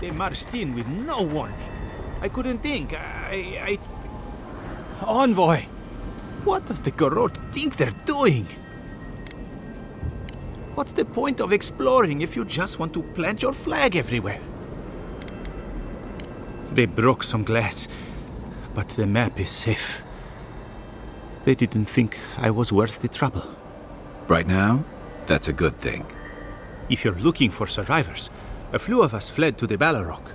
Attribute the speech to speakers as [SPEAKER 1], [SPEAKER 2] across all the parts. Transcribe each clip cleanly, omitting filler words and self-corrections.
[SPEAKER 1] They marched in with no warning. I couldn't think. Envoy! What does the Garrote think they're doing? What's the point of exploring if you just want to plant your flag everywhere? They broke some glass, but the map is safe. They didn't think I was worth the trouble.
[SPEAKER 2] Right now, that's a good thing.
[SPEAKER 1] If you're looking for survivors, a few of us fled to the Balrog.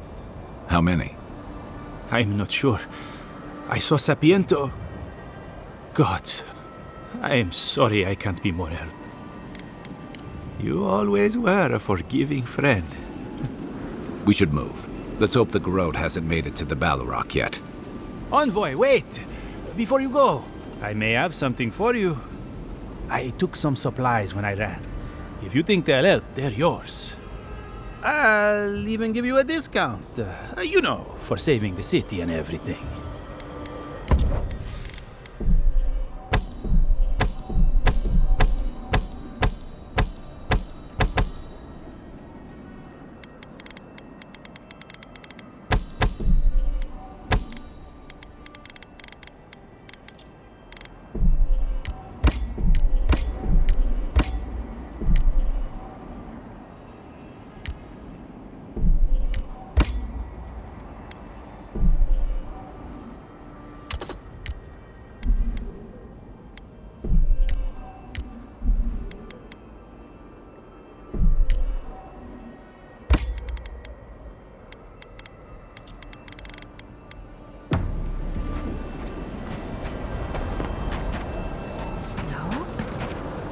[SPEAKER 2] How many?
[SPEAKER 1] I'm not sure. I saw Sapiento. God, I am sorry I can't be more help. You always were a forgiving friend.
[SPEAKER 2] We should move. Let's hope the Garrote hasn't made it to the Balrog yet.
[SPEAKER 1] Envoy, wait! Before you go, I may have something for you. I took some supplies when I ran. If you think they'll help, they're yours. I'll even give you a discount. You know, for saving the city and everything.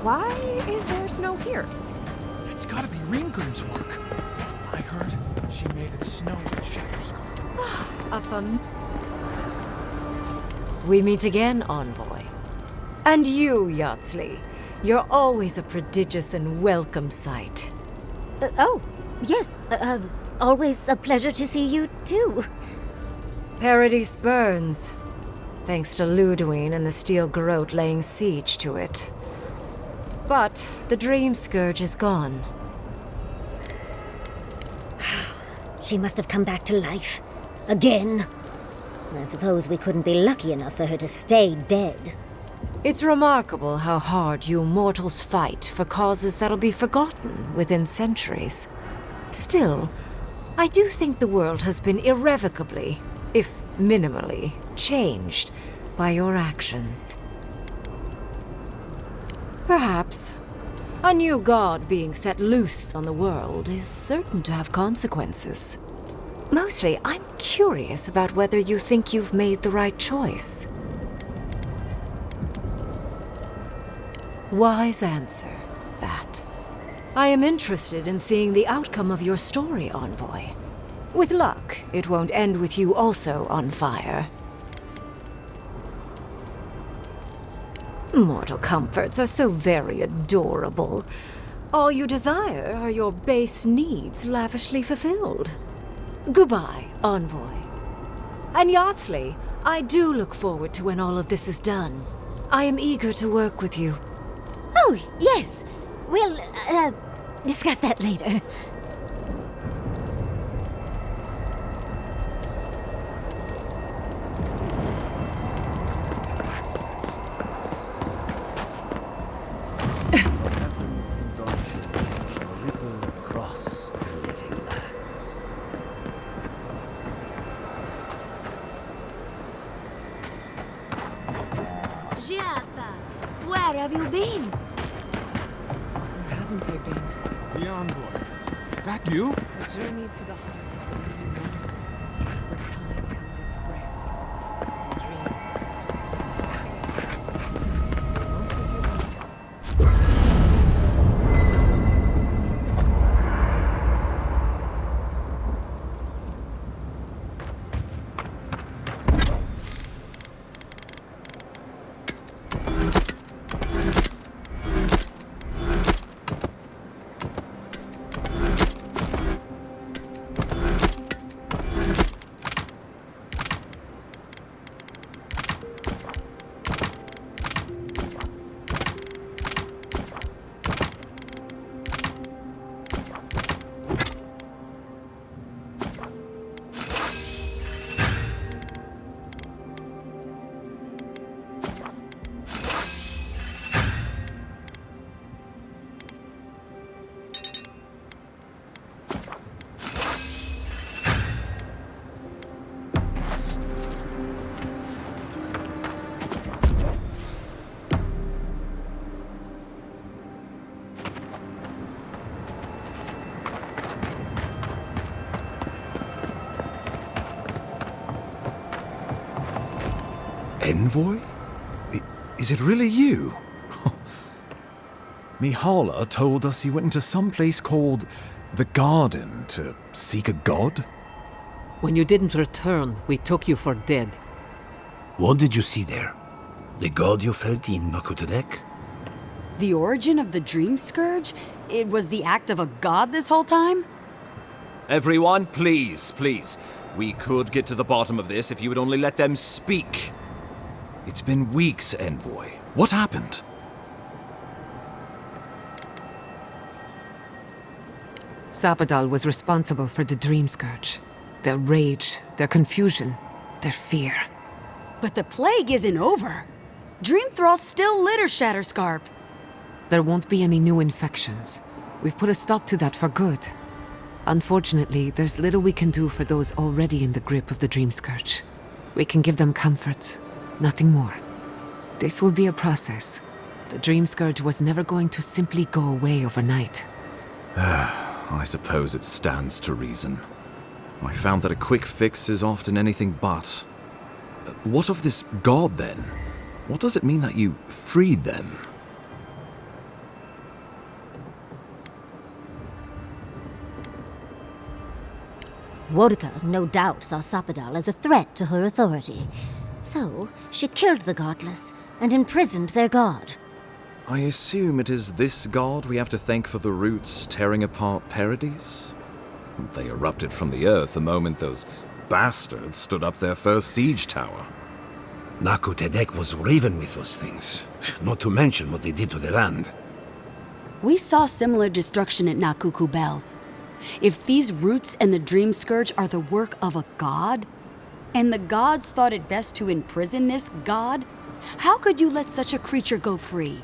[SPEAKER 3] Why is there snow here?
[SPEAKER 4] It's gotta be Ringgrim's work. I heard she made it snow in Shatterskull.
[SPEAKER 3] We meet again, Envoy. And you, Yardsley. You're always a prodigious and welcome sight.
[SPEAKER 5] Oh, yes. Always a pleasure to see you, too.
[SPEAKER 3] Paradis burns. Thanks to Ludwine and the Steel Garrote laying siege to it. But the Dream Scourge is gone.
[SPEAKER 5] She must have come back to life. Again. I suppose we couldn't be lucky enough for her to stay dead.
[SPEAKER 3] It's remarkable how hard you mortals fight for causes that'll be forgotten within centuries. Still, I do think the world has been irrevocably, if minimally, changed by your actions. Perhaps. A new god being set loose on the world is certain to have consequences. Mostly, I'm curious about whether you think you've made the right choice. Wise answer, that. I am interested in seeing the outcome of your story, Envoy. With luck, it won't end with you also on fire. Mortal comforts are so very adorable. All you desire are your base needs lavishly fulfilled. Goodbye, Envoy. And Yardsley, I do look forward to when all of this is done. I am eager to work with you.
[SPEAKER 5] Oh, yes. We'll, discuss that later.
[SPEAKER 6] Where have you been?
[SPEAKER 3] Where haven't I been?
[SPEAKER 4] The envoy. Is that you?
[SPEAKER 3] A journey to the heart of the living moments, where time held its breath.
[SPEAKER 2] Envoy? Is it really you? Mihala told us you went into some place called the Garden to seek a god?
[SPEAKER 7] When you didn't return, we took you for dead.
[SPEAKER 8] What did you see there? The god you felt in Nakutadek?
[SPEAKER 9] The origin of the Dream Scourge? It was the act of a god this whole time?
[SPEAKER 10] Everyone, please, please. We could get to the bottom of this if you would only let them speak.
[SPEAKER 2] It's been weeks, Envoy. What happened?
[SPEAKER 7] Sapadal was responsible for the Dream Scourge. Their rage, their confusion, their fear.
[SPEAKER 9] But the plague isn't over. Dream Thralls still litter Shatterscarp.
[SPEAKER 7] There won't be any new infections. We've put a stop to that for good. Unfortunately, there's little we can do for those already in the grip of the Dream Scourge. We can give them comfort, nothing more. This will be a process. The Dream Scourge was never going to simply go away overnight.
[SPEAKER 2] I suppose it stands to reason. I found that a quick fix is often anything but. What of this god, then? What does it mean that you freed them?
[SPEAKER 5] Wodka no doubt saw Sapadal as a threat to her authority. So, she killed the godless and imprisoned their god.
[SPEAKER 2] I assume it is this god we have to thank for the roots tearing apart Paradis? They erupted from the earth the moment those bastards stood up their first siege tower.
[SPEAKER 8] Nakutadek was riven with those things, not to mention what they did to the land.
[SPEAKER 9] We saw similar destruction at Nakuku Bell. If these roots and the Dream Scourge are the work of a god, and the gods thought it best to imprison this god, how could you let such a creature go free?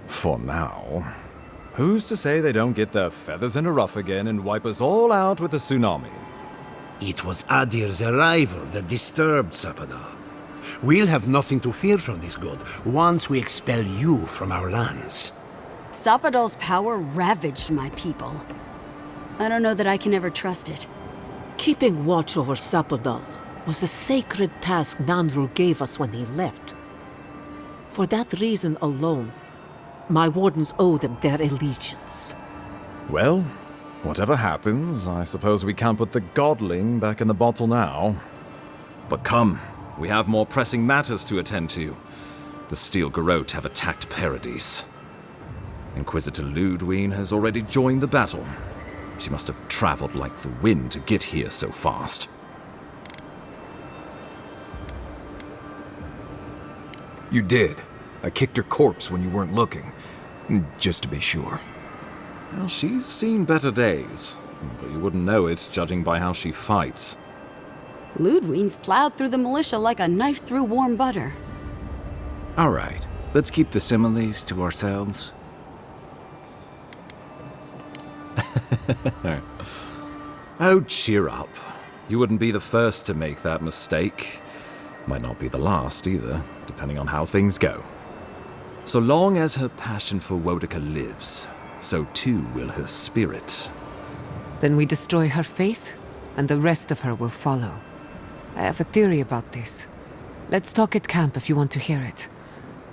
[SPEAKER 2] For now. Who's to say they don't get their feathers in a ruff again and wipe us all out with a tsunami?
[SPEAKER 8] It was Aedyr's arrival that disturbed Sapadal. We'll have nothing to fear from this god once we expel you from our lands.
[SPEAKER 9] Sapadal's power ravaged my people. I don't know that I can ever trust it.
[SPEAKER 7] Keeping watch over Sapadal was a sacred task Nandru gave us when he left. For that reason alone, my wardens owe them their allegiance.
[SPEAKER 2] Well, whatever happens, I suppose we can't put the godling back in the bottle now.
[SPEAKER 10] But come, we have more pressing matters to attend to. The Steel Garrote have attacked Paradis. Inquisitor Ludwine has already joined the battle. She must have traveled like the wind to get here so fast.
[SPEAKER 11] You did. I kicked her corpse when you weren't looking. Just to be sure.
[SPEAKER 10] Well, she's seen better days, but you wouldn't know it judging by how she fights.
[SPEAKER 9] Ludwine's plowed through the militia like a knife through warm butter.
[SPEAKER 2] All right, let's keep the similes to ourselves.
[SPEAKER 10] Oh, cheer up. You wouldn't be the first to make that mistake. Might not be the last either, depending on how things go. So long as her passion for Wodka lives, so too will her spirit.
[SPEAKER 7] Then we destroy her faith, and the rest of her will follow. I have a theory about this. Let's talk at camp if you want to hear it.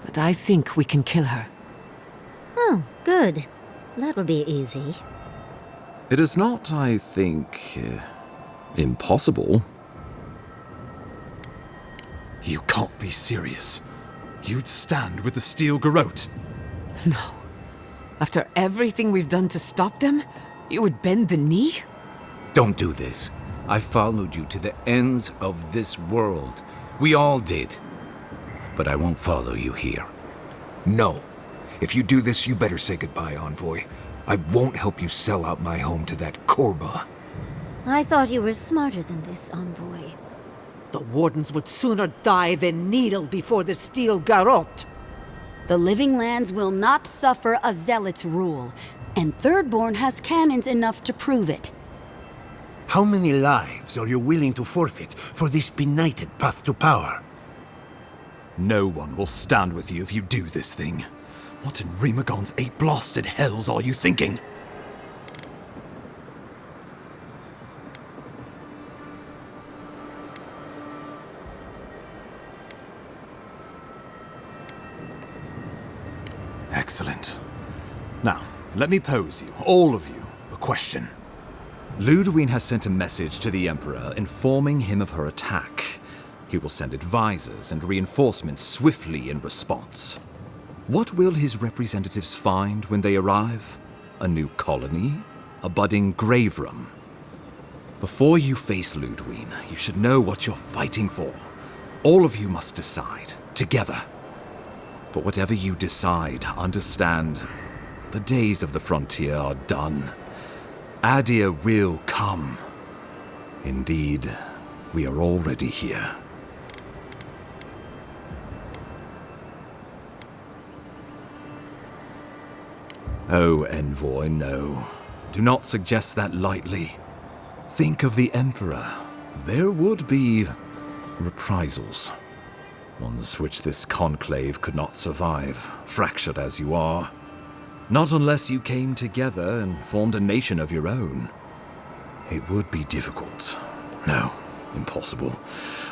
[SPEAKER 7] But I think we can kill her.
[SPEAKER 5] Oh, good. That will be easy.
[SPEAKER 10] It is not, I think, impossible.
[SPEAKER 2] You can't be serious. You'd stand with the Steel Garrote.
[SPEAKER 7] No. After everything we've done to stop them, you would bend the knee?
[SPEAKER 8] Don't do this. I followed you to the ends of this world. We all did. But I won't follow you here.
[SPEAKER 11] No. If you do this, you better say goodbye, Envoy. I won't help you sell out my home to that Korba.
[SPEAKER 5] I thought you were smarter than this, Envoy.
[SPEAKER 7] The wardens would sooner die than kneel before the Steel Garrote.
[SPEAKER 9] The Living Lands will not suffer a zealot's rule, and Thirdborn has cannons enough to prove it.
[SPEAKER 8] How many lives are you willing to forfeit for this benighted path to power?
[SPEAKER 2] No one will stand with you if you do this thing. What in Remagon's eight blasted hells are you thinking?
[SPEAKER 10] Excellent. Now, let me pose you, all of you, a question. Ludwig has sent a message to the Emperor informing him of her attack. He will send advisors and reinforcements swiftly in response. What will his representatives find when they arrive? A new colony? A budding grave room? Before you face Ludwig, you should know what you're fighting for. All of you must decide, together. But whatever you decide, understand, the days of the frontier are done. Aedyr will come. Indeed, we are already here. Oh, Envoy, no. Do not suggest that lightly. Think of the Emperor. There would be reprisals. Ones which this conclave could not survive, fractured as you are. Not unless you came together and formed a nation of your own. It would be difficult. No, impossible.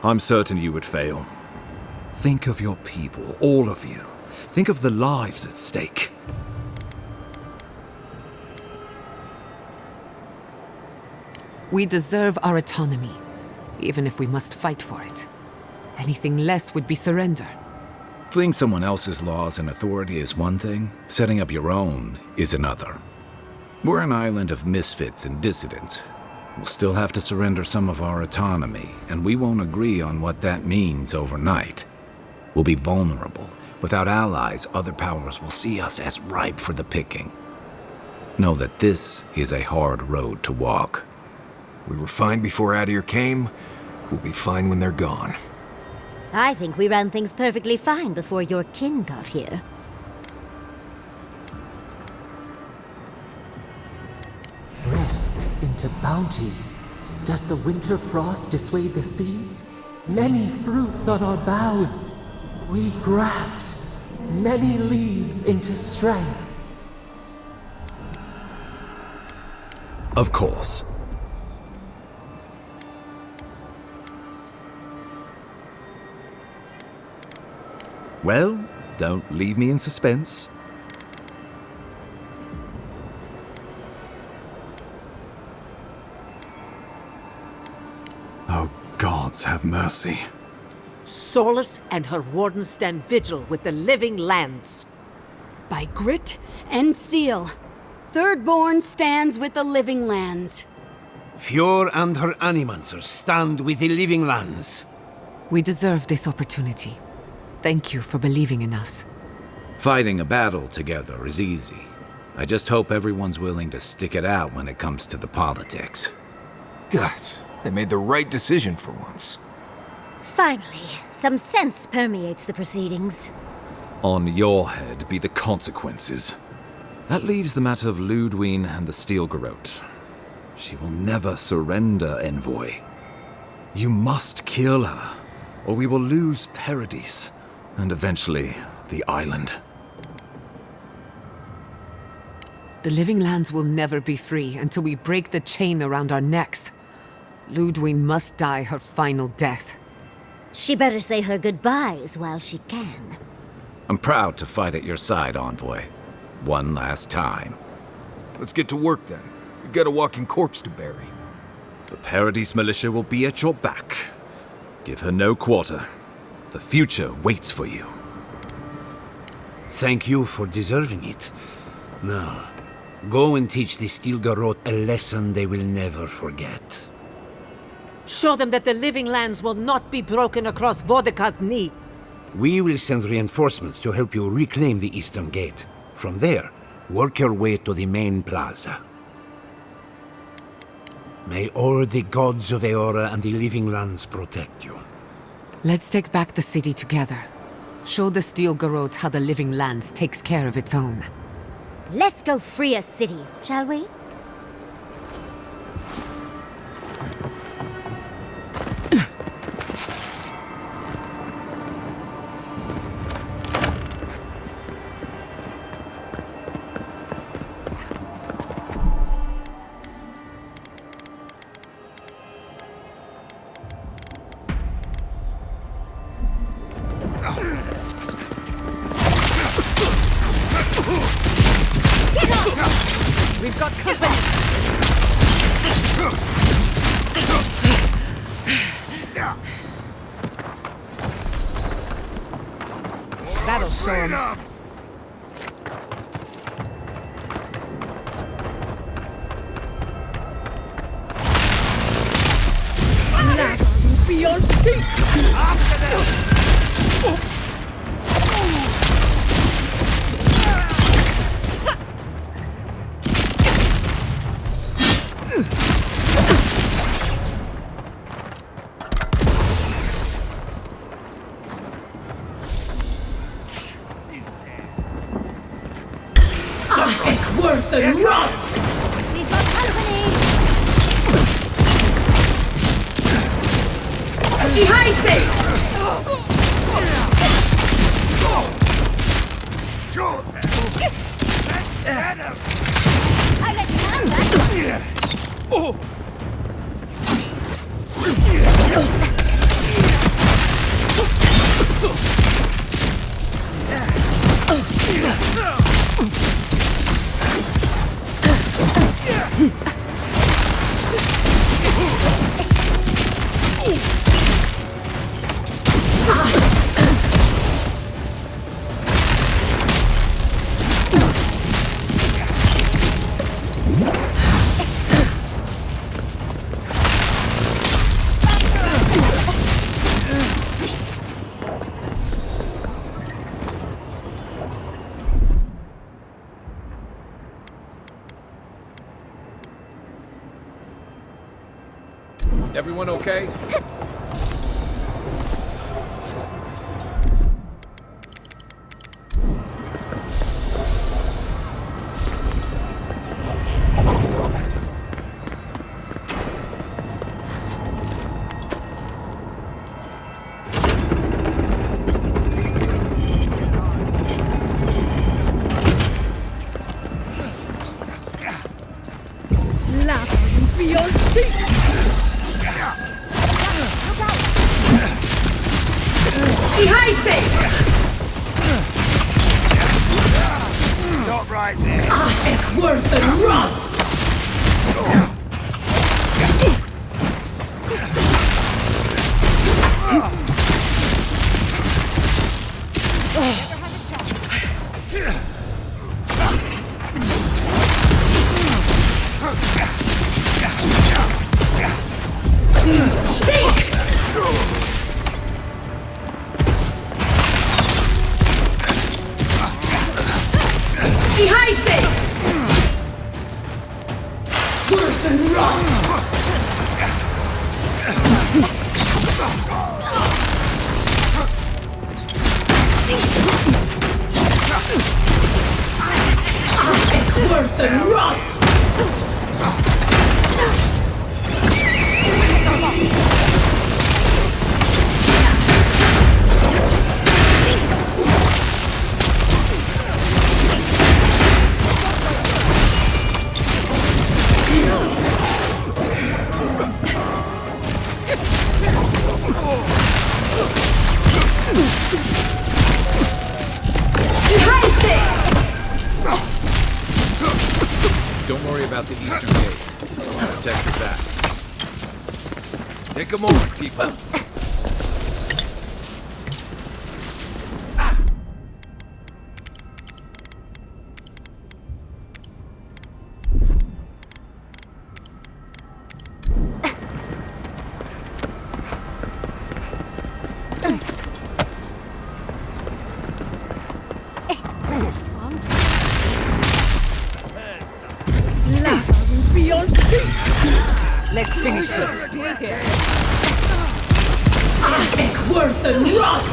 [SPEAKER 10] I'm certain you would fail. Think of your people, all of you. Think of the lives at stake.
[SPEAKER 7] We deserve our autonomy, even if we must fight for it. Anything less would be surrender.
[SPEAKER 11] Fleeing someone else's laws and authority is one thing, setting up your own is another. We're an island of misfits and dissidents. We'll still have to surrender some of our autonomy, and we won't agree on what that means overnight. We'll be vulnerable. Without allies, other powers will see us as ripe for the picking. Know that this is a hard road to walk. We were fine before Aedyr came. We'll be fine when they're gone.
[SPEAKER 5] I think we ran things perfectly fine before your kin got here.
[SPEAKER 12] Rest into bounty. Does the winter frost dissuade the seeds? Many fruits on our boughs. We graft many leaves into strength.
[SPEAKER 10] Of course. Well, don't leave me in suspense. Oh, gods have mercy.
[SPEAKER 13] Solus and her wardens stand vigil with the living lands.
[SPEAKER 9] By grit and steel, Thirdborn stands with the living lands.
[SPEAKER 8] Fjord and her animancers stand with the living lands.
[SPEAKER 7] We deserve this opportunity. Thank you for believing in us.
[SPEAKER 11] Fighting a battle together is easy. I just hope everyone's willing to stick it out when it comes to the politics.
[SPEAKER 14] God, they made the right decision for once.
[SPEAKER 5] Finally, some sense permeates the proceedings.
[SPEAKER 10] On your head be the consequences. That leaves the matter of Ludwig and the Steel Garrote. She will never surrender, Envoy. You must kill her, or we will lose Paradis, and eventually the island.
[SPEAKER 7] The living lands will never be free until we break the chain around our necks. Ludwig must die her final death.
[SPEAKER 5] She better say her goodbyes while she can.
[SPEAKER 11] I'm proud to fight at your side, Envoy. One last time.
[SPEAKER 14] Let's get to work then. We've got a walking corpse to bury.
[SPEAKER 10] The Paradis militia will be at your back. Give her no quarter. The future waits for you.
[SPEAKER 8] Thank you for deserving it. Now, go and teach the Steel Garrote a lesson they will never forget.
[SPEAKER 13] Show them that the living lands will not be broken across Vodka's knee.
[SPEAKER 8] We will send reinforcements to help you reclaim the Eastern Gate. From there, work your way to the main plaza. May all the gods of Eora and the living lands protect you.
[SPEAKER 7] Let's take back the city together. Show the Steel Garrote how the living lands takes care of its own.
[SPEAKER 5] Let's go free a city, shall we?
[SPEAKER 13] We've got company! That'll show him.
[SPEAKER 6] Beyond sea!
[SPEAKER 1] After them!
[SPEAKER 6] Worth and Roth!
[SPEAKER 5] We've got company!
[SPEAKER 6] Defies!
[SPEAKER 5] I let you have that!
[SPEAKER 14] Everyone okay?
[SPEAKER 6] Lava beyond sea! Defies!
[SPEAKER 1] Stop right there!
[SPEAKER 6] Worth and Roth! Worth and Roth!
[SPEAKER 14] Don't worry about the eastern gate. I'll protect your back. Take 'em on, people.
[SPEAKER 13] Let's finish this. Here.
[SPEAKER 6] Worth and Roth!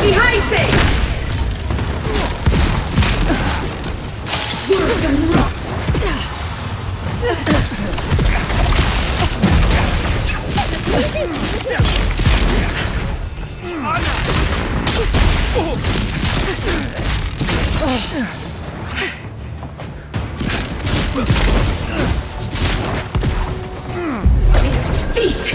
[SPEAKER 6] Defies! Worth and Roth! Seek!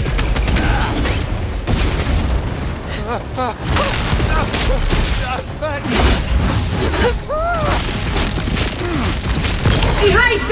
[SPEAKER 6] Defies!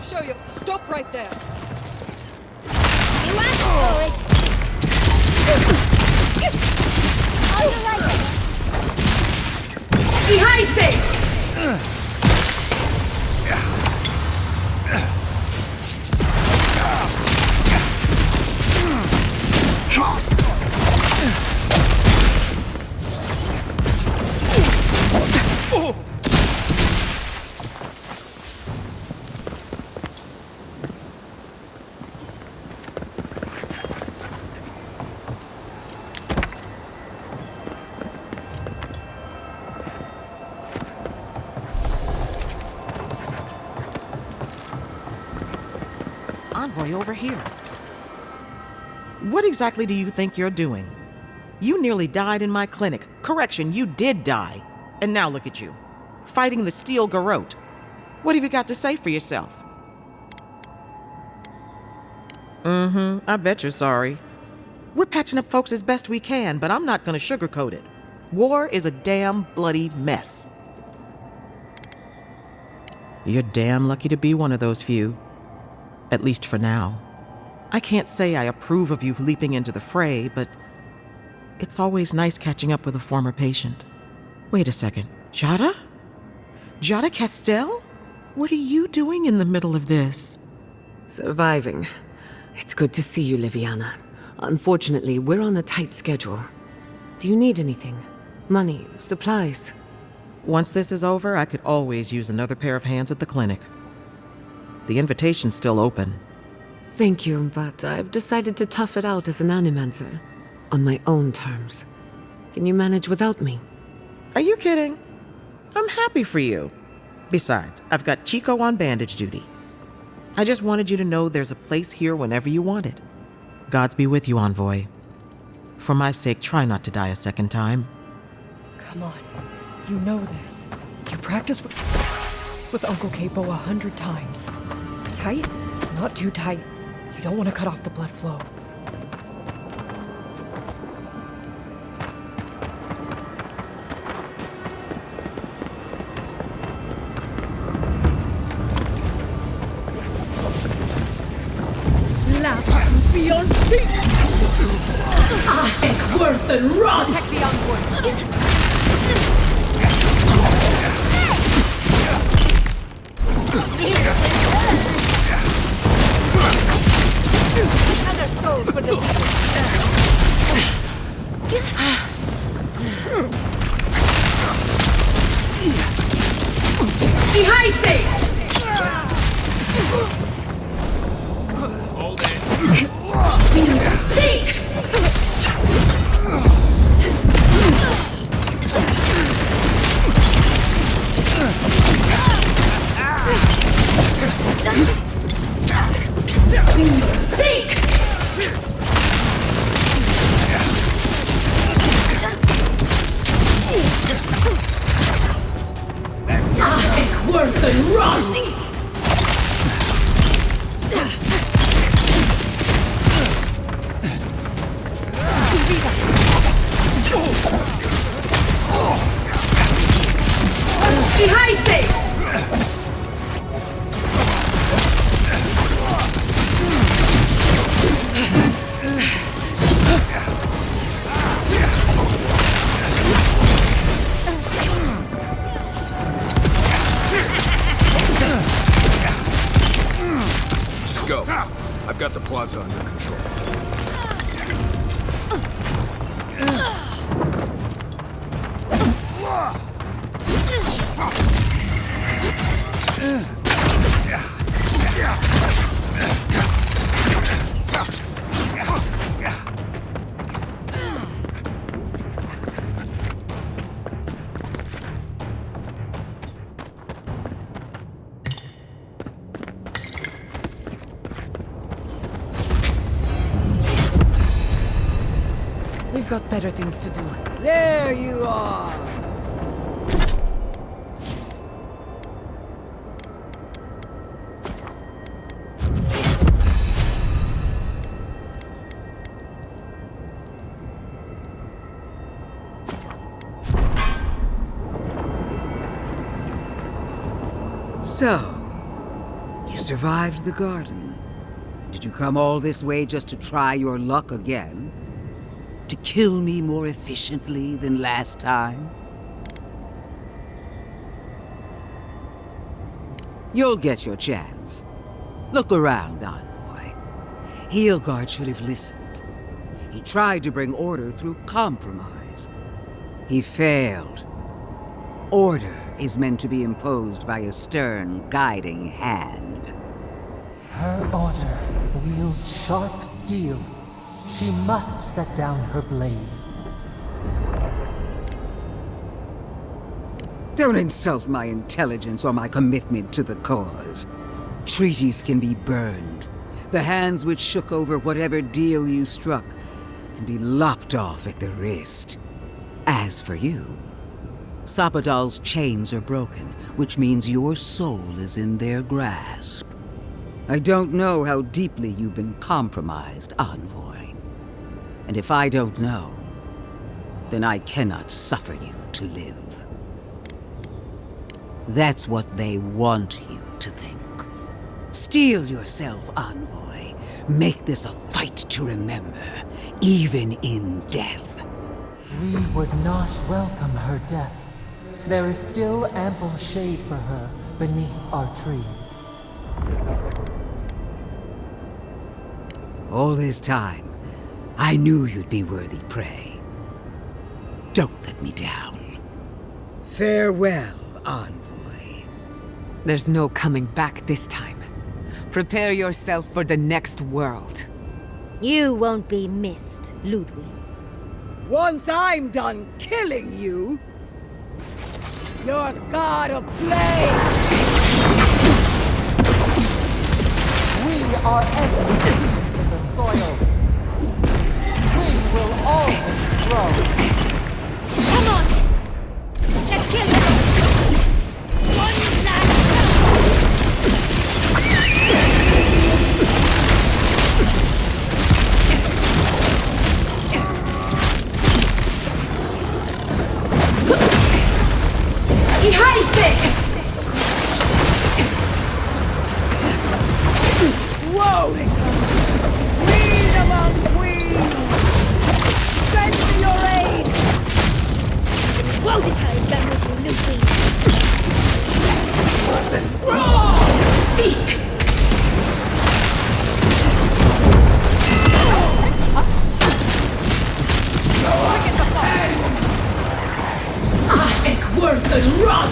[SPEAKER 15] Show you. Stop right there.
[SPEAKER 6] You asked for it. All you like it. Defies!
[SPEAKER 16] Envoy over here. What exactly do you think you're doing? You nearly died in my clinic. Correction, you did die. And now look at you, fighting the steel garrote. What have you got to say for yourself? I bet you're sorry. We're patching up folks as best we can, but I'm not gonna sugarcoat it. War is a damn bloody mess. You're damn lucky to be one of those few. At least for now. I can't say I approve of you leaping into the fray, but it's always nice catching up with a former patient. Wait a second. Jada? Jada Castell? What are you doing in the middle of this?
[SPEAKER 7] Surviving. It's good to see you, Liviana. Unfortunately, we're on a tight schedule. Do you need anything? Money? Supplies?
[SPEAKER 16] Once this is over, I could always use another pair of hands at the clinic. The invitation's still open.
[SPEAKER 7] Thank you, but I've decided to tough it out as an animancer. On my own terms. Can you manage without me?
[SPEAKER 16] Are you kidding? I'm happy for you. Besides, I've got Chico on bandage duty. I just wanted you to know there's a place here whenever you want it. Gods be with you, Envoy. For my sake, try not to die a second time.
[SPEAKER 15] Come on. You know this. You practiced with Uncle Capo 100 times. Tight? Not too tight. You don't want to cut off the blood flow.
[SPEAKER 6] Laugh beyond sea! Worth and rot!
[SPEAKER 15] Protect the envoy!
[SPEAKER 6] Another soul for the Defies!
[SPEAKER 8] Hold it.
[SPEAKER 6] Be sick! Be sick! Worth and rot! Defies!
[SPEAKER 14] Just go. I've got the plaza under control.
[SPEAKER 7] got better things to do.
[SPEAKER 13] There you are!
[SPEAKER 17] So, you survived the garden. Did you come all this way just to try your luck again? To kill me more efficiently than last time? You'll get your chance. Look around, Envoy. Heelguard should have listened. He tried to bring order through compromise. He failed. Order is meant to be imposed by a stern, guiding hand.
[SPEAKER 12] Her order wields sharp steel. She must set down her blade.
[SPEAKER 17] Don't insult my intelligence or my commitment to the cause. Treaties can be burned. The hands which shook over whatever deal you struck can be lopped off at the wrist. As for you, Sapadal's chains are broken, which means your soul is in their grasp. I don't know how deeply you've been compromised, Envoy. And if I don't know, then I cannot suffer you to live. That's what they want you to think. Steel yourself, Envoy. Make this a fight to remember, even in death.
[SPEAKER 12] We would not welcome her death. There is still ample shade for her beneath our tree.
[SPEAKER 17] All this time, I knew you'd be worthy prey. Don't let me down. Farewell, Envoy.
[SPEAKER 7] There's no coming back this time. Prepare yourself for the next world.
[SPEAKER 5] You won't be missed, Ludwig.
[SPEAKER 17] Once I'm done killing you, your god of flame!
[SPEAKER 12] We are every seed in the soil. We will always grow.
[SPEAKER 5] Come on! Let's kill him! One last
[SPEAKER 17] Whoa! Queen among queens! Send me your aid!
[SPEAKER 5] Wodika is done with you, new queen.
[SPEAKER 6] Seek! Worth and run!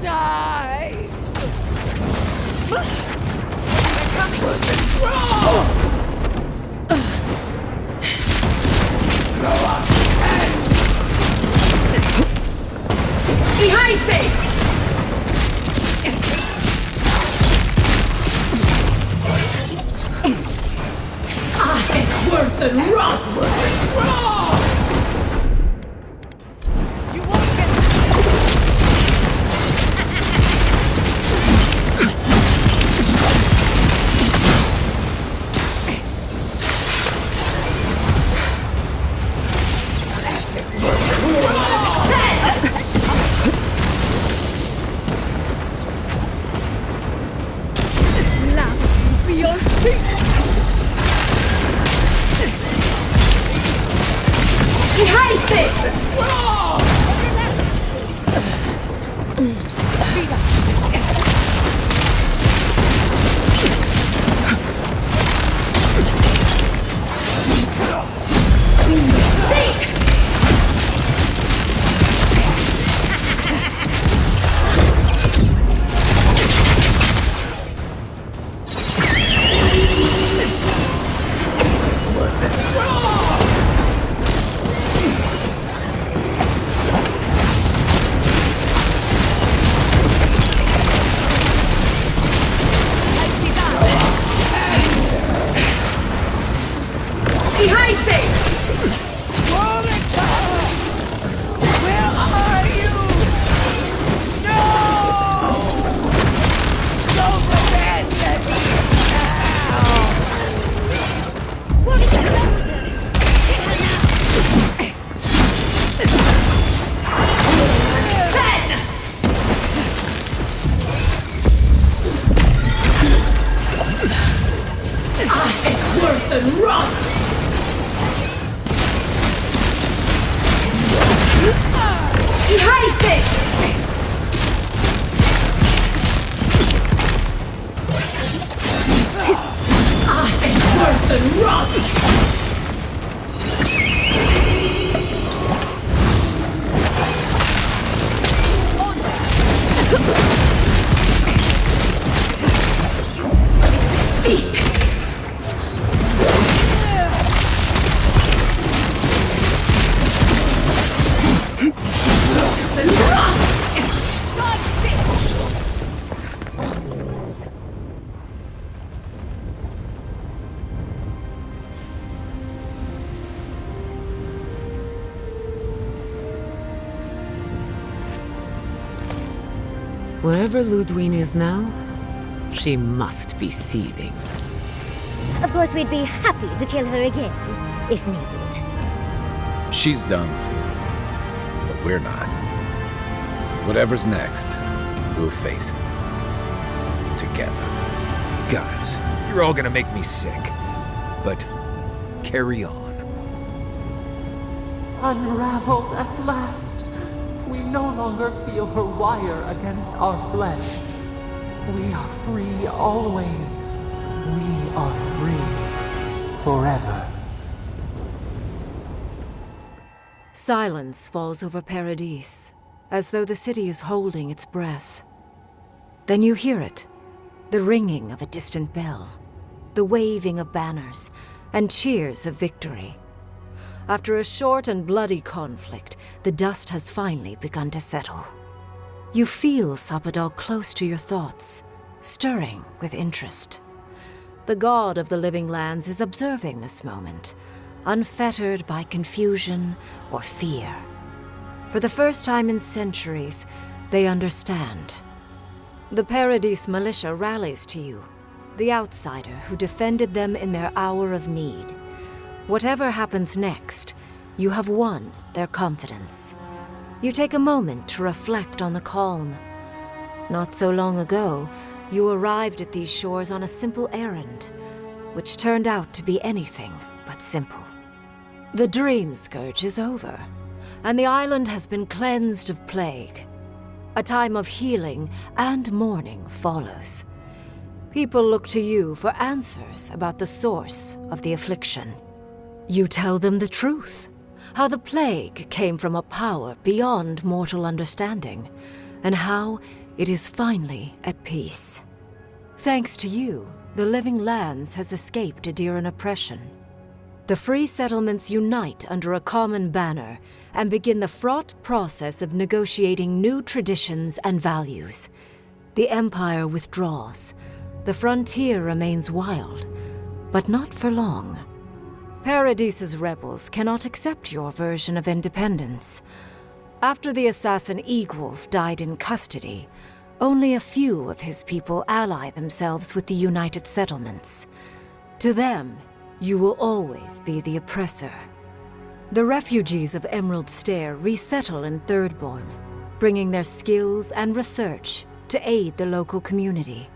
[SPEAKER 6] Die! They're coming! Withdraw! Throw up head! Defies! Worth and wrath! Withdraw! You won't get now be your sheep! Defies!
[SPEAKER 7] Wherever Ludwine is now, she must be seething.
[SPEAKER 5] Of course, we'd be happy to kill her again, if needed.
[SPEAKER 11] She's done for, but we're not. Whatever's next, we'll face it. Together.
[SPEAKER 14] Gods, you're all gonna make me sick. But carry on.
[SPEAKER 12] Unraveled at last. We no longer feel her wire against our flesh. We are free always. We are free forever.
[SPEAKER 3] Silence falls over Paradis, as though the city is holding its breath. Then you hear it, the ringing of a distant bell, the waving of banners, and cheers of victory. After a short and bloody conflict, the dust has finally begun to settle. You feel Sappadal close to your thoughts, stirring with interest. The god of the living lands is observing this moment, unfettered by confusion or fear. For the first time in centuries, they understand. The Paradis militia rallies to you, the outsider who defended them in their hour of need. Whatever happens next, you have won their confidence. You take a moment to reflect on the calm. Not so long ago, you arrived at these shores on a simple errand, which turned out to be anything but simple. The Dream Scourge is over, and the island has been cleansed of plague. A time of healing and mourning follows. People look to you for answers about the source of the affliction. You tell them the truth, how the plague came from a power beyond mortal understanding, and how it is finally at peace. Thanks to you, the Living Lands has escaped Aedyran oppression. The free settlements unite under a common banner and begin the fraught process of negotiating new traditions and values. The Empire withdraws. The frontier remains wild, but not for long. Paradis's rebels cannot accept your version of independence. After the assassin Eagwolf died in custody, only a few of his people ally themselves with the United Settlements. To them, you will always be the oppressor. The refugees of Emerald Stair resettle in Thirdborn, bringing their skills and research to aid the local community.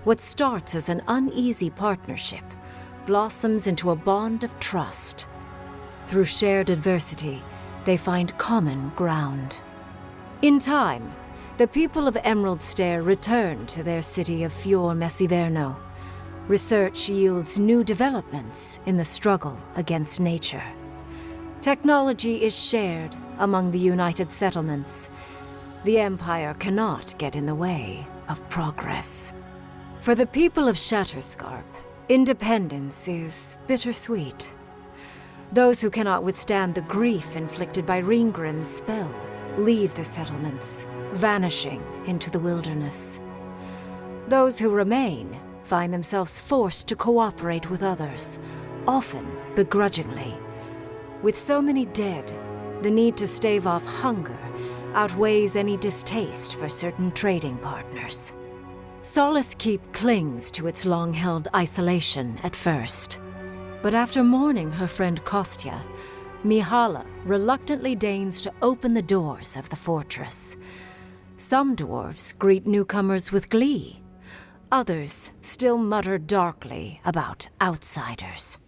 [SPEAKER 3] What starts as an uneasy partnership blossoms into a bond of trust. Through shared adversity, they find common ground. In time, the people of Emerald Stair return to their city of Fior Messiverno. Research yields new developments in the struggle against nature. Technology is shared among the United Settlements. The Empire cannot get in the way of progress. For the people of Shatterscarp, independence is bittersweet. Those who cannot withstand the grief inflicted by Ringgrim's spell leave the settlements, vanishing into the wilderness. Those who remain find themselves forced to cooperate with others, often begrudgingly. With so many dead, the need to stave off hunger outweighs any distaste for certain trading partners. Solace Keep clings to its long-held isolation at first. But after mourning her friend Kostya, Mihala reluctantly deigns to open the doors of the fortress. Some dwarves greet newcomers with glee. Others still mutter darkly about outsiders.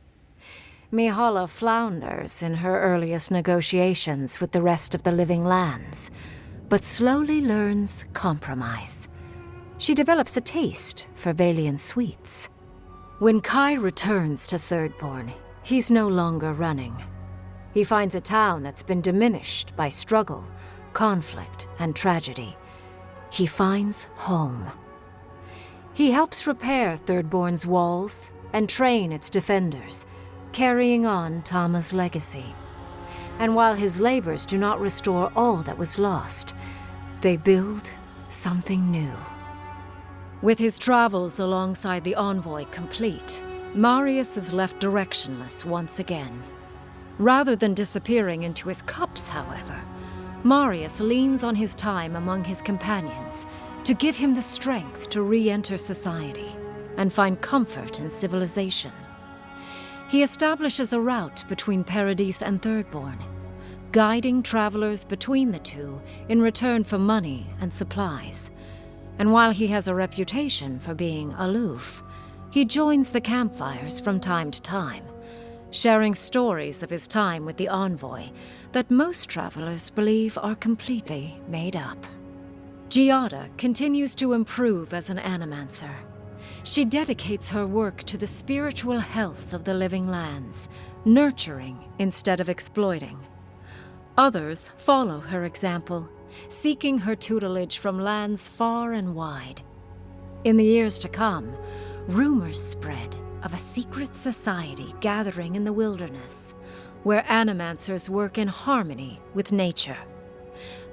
[SPEAKER 3] Mihala flounders in her earliest negotiations with the rest of the Living Lands, but slowly learns compromise. She develops a taste for Valian sweets. When Kai returns to Thirdborn, he's no longer running. He finds a town that's been diminished by struggle, conflict, and tragedy. He finds home. He helps repair Thirdborn's walls and train its defenders, carrying on Tama's legacy. And while his labors do not restore all that was lost, they build something new. With his travels alongside the envoy complete, Marius is left directionless once again. Rather than disappearing into his cups, however, Marius leans on his time among his companions to give him the strength to re-enter society and find comfort in civilization. He establishes a route between Paradis and Thirdborn, guiding travelers between the two in return for money and supplies. And while he has a reputation for being aloof, he joins the campfires from time to time, sharing stories of his time with the envoy that most travelers believe are completely made up. Giada continues to improve as an animancer. She dedicates her work to the spiritual health of the Living Lands, nurturing instead of exploiting. Others follow her example, seeking her tutelage from lands far and wide. In the years to come, rumors spread of a secret society gathering in the wilderness, where animancers work in harmony with nature.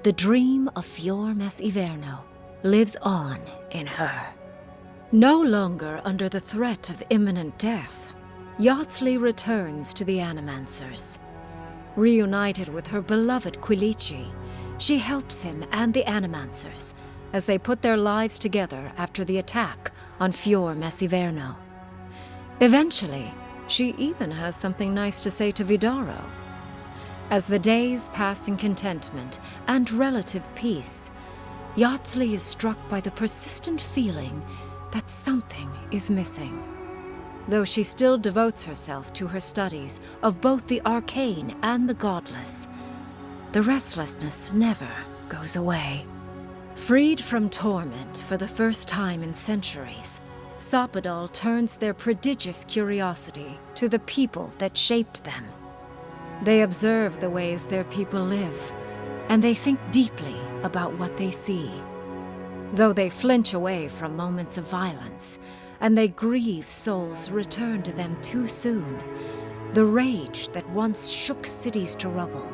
[SPEAKER 3] The dream of Fior Messiverno lives on in her. No longer under the threat of imminent death, Yardsley returns to the Animancers. Reunited with her beloved Quilici, she helps him and the Animancers as they put their lives together after the attack on Fior Messiverno. Eventually, she even has something nice to say to Vidaro. As the days pass in contentment and relative peace, Yardsley is struck by the persistent feeling that something is missing. Though she still devotes herself to her studies of both the arcane and the godless, the restlessness never goes away. Freed from torment for the first time in centuries, Sapadal turns their prodigious curiosity to the people that shaped them. They observe the ways their people live, and they think deeply about what they see. Though they flinch away from moments of violence, and they grieve souls returned to them too soon, the rage that once shook cities to rubble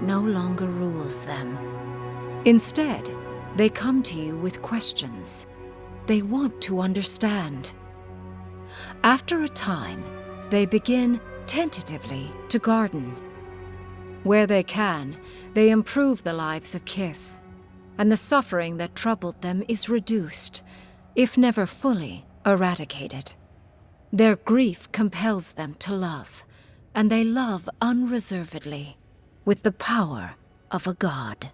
[SPEAKER 3] no longer rules them. Instead, they come to you with questions. They want to understand. After a time, they begin tentatively to garden. Where they can, they improve the lives of Kith, and the suffering that troubled them is reduced, if never fully eradicated. Their grief compels them to love, and they love unreservedly, with the power of a god.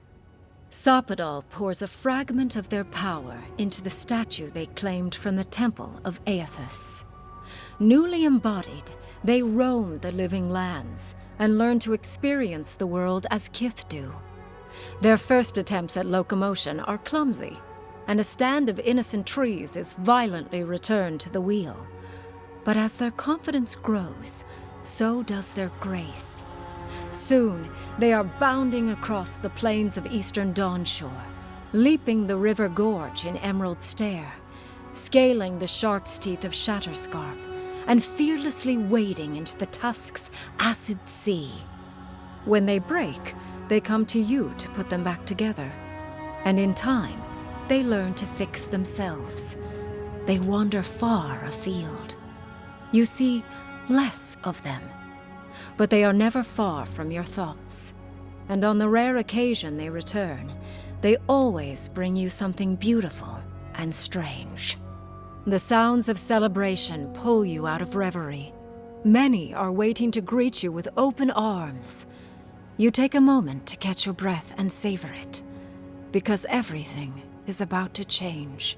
[SPEAKER 3] Sappadal pours a fragment of their power into the statue they claimed from the temple of Aethys. Newly embodied, they roam the living lands and learn to experience the world as Kith do. Their first attempts at locomotion are clumsy, and a stand of innocent trees is violently returned to the wheel. But as their confidence grows, so does their grace. Soon, they are bounding across the plains of eastern Dawnshore, leaping the river gorge in Emerald Stair, scaling the shark's teeth of Shatterscarp, and fearlessly wading into the Tusk's acid sea. When they break, they come to you to put them back together, and in time, they learn to fix themselves. They wander far afield. You see less of them, but they are never far from your thoughts. And on the rare occasion they return, they always bring you something beautiful and strange. The sounds of celebration pull you out of reverie. Many are waiting to greet you with open arms. You take a moment to catch your breath and savor it, because everything is about to change.